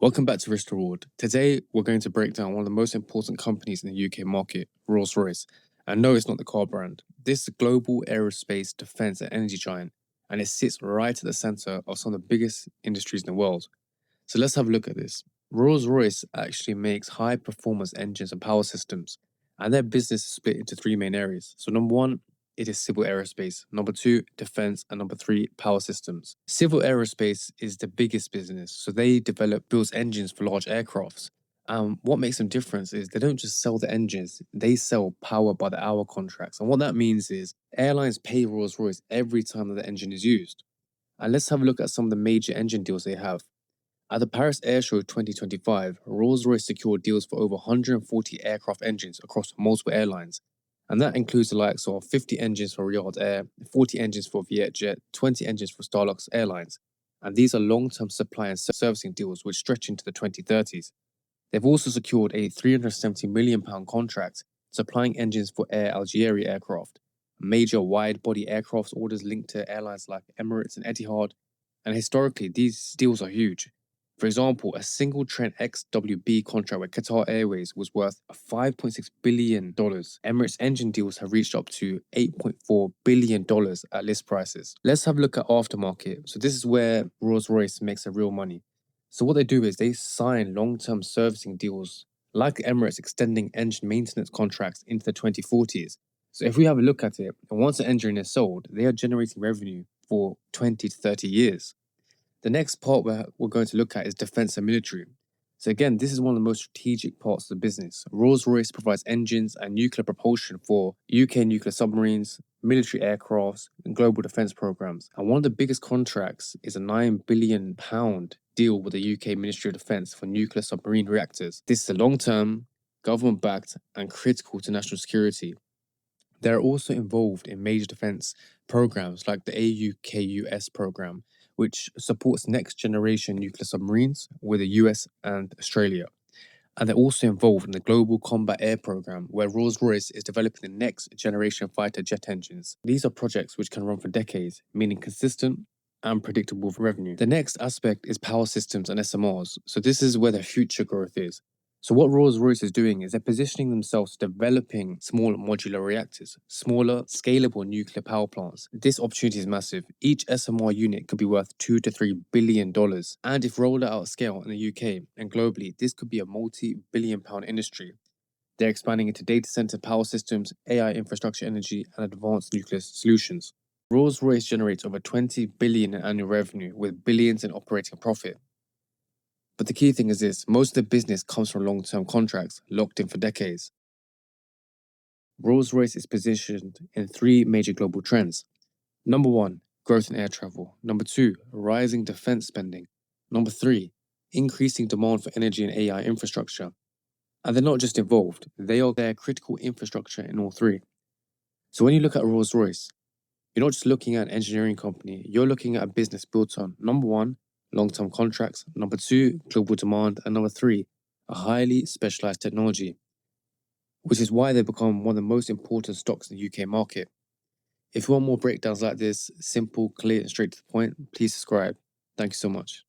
Welcome back to Risk Reward. Today, we're going to break down one of the most important companies in the UK market, Rolls-Royce. And no, it's not the car brand. This is a global aerospace, defense, and energy giant, and it sits right at the center of some of the biggest industries in the world. So let's have a look at this. Rolls-Royce actually makes high-performance engines and power systems, and their business is split into three main areas. So number one, it is civil aerospace. Number two, defense. And number three, power systems. Civil aerospace is the biggest business. So they build engines for large aircrafts. What makes them different is they don't just sell the engines, they sell power by the hour contracts. And what that means is airlines pay Rolls-Royce every time that the engine is used. And let's have a look at some of the major engine deals they have. At the Paris Air Show 2025, Rolls-Royce secured deals for over 140 aircraft engines across multiple airlines. And that includes the likes of 50 engines for Riyadh Air, 40 engines for Vietjet, 20 engines for Starlux Airlines. And these are long-term supply and servicing deals which stretch into the 2030s. They've also secured a £370 million contract supplying engines for Air Algérie aircraft, major wide-body aircraft orders linked to airlines like Emirates and Etihad. And historically, these deals are huge. For example, a single Trent XWB contract with Qatar Airways was worth $5.6 billion. Emirates engine deals have reached up to $8.4 billion at list prices. Let's have a look at aftermarket. So this is where Rolls-Royce makes the real money. So what they do is they sign long-term servicing deals, like Emirates extending engine maintenance contracts into the 2040s. So if we have a look at it, and once an engine is sold, they are generating revenue for 20 to 30 years. The next part we're going to look at is defense and military. So again, this is one of the most strategic parts of the business. Rolls-Royce provides engines and nuclear propulsion for UK nuclear submarines, military aircrafts, and global defense programs. And one of the biggest contracts is a £9 billion deal with the UK Ministry of Defense for nuclear submarine reactors. This is a long-term, government-backed, and critical to national security. They're also involved in major defense programs like the AUKUS program, which supports next-generation nuclear submarines with the US and Australia. And they're also involved in the Global Combat Air Program, where Rolls-Royce is developing the next-generation fighter jet engines. These are projects which can run for decades, meaning consistent and predictable revenue. The next aspect is power systems and SMRs. So this is where the future growth is. So what Rolls-Royce is doing is they're positioning themselves developing small modular reactors, smaller, scalable nuclear power plants. This opportunity is massive. Each SMR unit could be worth $2 to $3 billion. And if rolled out at scale in the UK and globally, this could be a multi-billion pound industry. They're expanding into data center power systems, AI infrastructure energy, and advanced nuclear solutions. Rolls-Royce generates over $20 billion in annual revenue with billions in operating profit. But the key thing is this, most of the business comes from long-term contracts locked in for decades. Rolls-Royce is positioned in three major global trends. Number one, growth in air travel. Number two, rising defense spending. Number three, increasing demand for energy and AI infrastructure. And they're not just involved, they are their critical infrastructure in all three. So when you look at Rolls-Royce, you're not just looking at an engineering company, you're looking at a business built on, number one, long-term contracts, number two, global demand, and number three, a highly specialized technology, which is why they become one of the most important stocks in the UK market. If you want more breakdowns like this, simple, clear, and straight to the point, please subscribe. Thank you so much.